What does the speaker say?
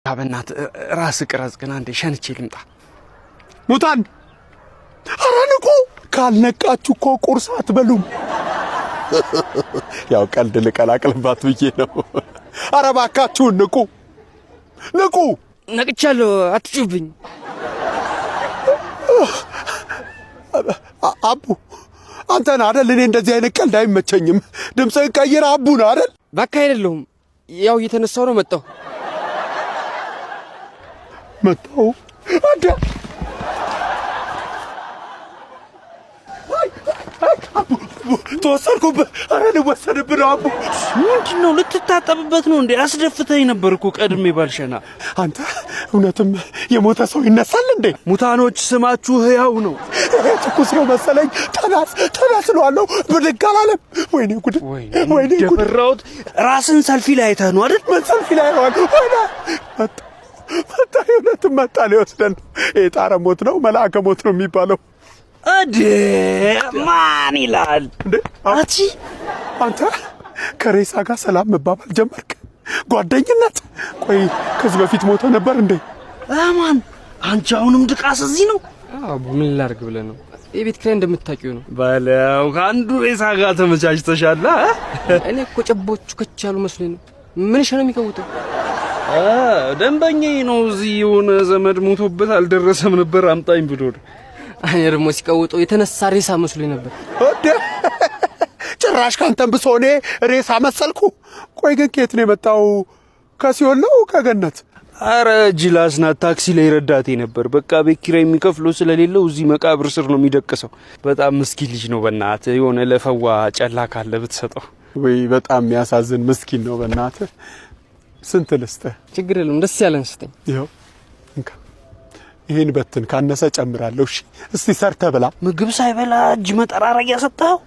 አበናት ራስ ቅረጽ ግን አንዴ ሸንቼ ልምጣ። ሙታን አራንቁ ካልነቃችሁ እኮ ቁርስ አትበሉም። ያው ቀልድ ልቀላቅልባት ብዬ ነው። ኧረ እባካችሁ ንቁ ንቁ። ነቅቻለሁ፣ አትጩብኝ። አቡ አንተን አይደል? እኔ እንደዚህ አይነት ቀልድ አይመቸኝም። ድምፅህን ቀይር። አቡ ነው አይደል? በቃ አይደለሁም። ያው እየተነሳው ነው። መጣሁ አዳ ተወሰድኩብህ። ኧረ ልወሰድብህ ነው። አቡ ምንድነው? ልትታጠብበት ነው እንዴ? አስደፍተኝ ነበር እኮ ቀድሜ ባልሸና። አንተ እውነትም የሞተ ሰው ይነሳል እንዴ? ሙታኖች ስማችሁ ሕያው ነው። ትኩስ ነው መሰለኝ። ተናስ እለዋለሁ። ብድግ አላለም። ወይኔ ጉድ! ወይኔ ጉድ! ደፈራሁት። ራስን ሰልፊ ላይ አይተህ ነው አይደል? ምን ሰልፊ ላይ ነው? ወይኔ መጣ። እውነትም መጣ። ሊወስደን የጣረ ሞት ነው መልአከ ሞት ነው የሚባለው። አዴ ማን ይላል እንዴ? አንተ ከሬሳ ጋር ሰላም መባባል ጀመርክ? ጓደኝነት? ቆይ ከዚህ በፊት ሞተ ነበር እንዴ? አማን አንቺ አሁንም ድቃስ እዚህ ነው? አቡ ምን ላድርግ ብለህ ነው? የቤት ኪራይ እንደምታውቂው ነው። ባለው ከአንዱ ሬሳ ጋር ተመቻችተሻል። እኔ እኮ ጨቦቹ ከቻሉ መስሎኝ ነው። ምንሽ ነው የሚቀውጠው? ደንበኛዬ ነው። እዚህ የሆነ ዘመድ ሞቶበት አልደረሰም ነበር አምጣኝ ብሎ እኔ ደግሞ ሲቀውጠው የተነሳ ሬሳ መስሎኝ ነበር። ጭራሽ ካንተም ብሶ እኔ ሬሳ መሰልኩ። ቆይ ግን ከየት ነው የመጣው? ከሲኦል ነው ከገነት? አረ ጅላስ ናት። ታክሲ ላይ ረዳቴ ነበር። በቃ ቤት ኪራይ የሚከፍለው ስለሌለው እዚህ መቃብር ስር ነው የሚደቅሰው። በጣም ምስኪን ልጅ ነው። በእናትህ የሆነ ለፈዋ ጨላ ካለ ብትሰጠው። ወይ በጣም የሚያሳዝን ምስኪን ነው። በእናትህ ስንት ልስጥህ? ችግር የለውም፣ ደስ ያለን ስጠኝ። ይኸው እንካ፣ ይሄን በትን ካነሰ ጨምራለሁ። እሺ እስቲ ሰርተህ ብላ። ምግብ ሳይበላ እጅ መጠራረጊያ ሰጠኸው?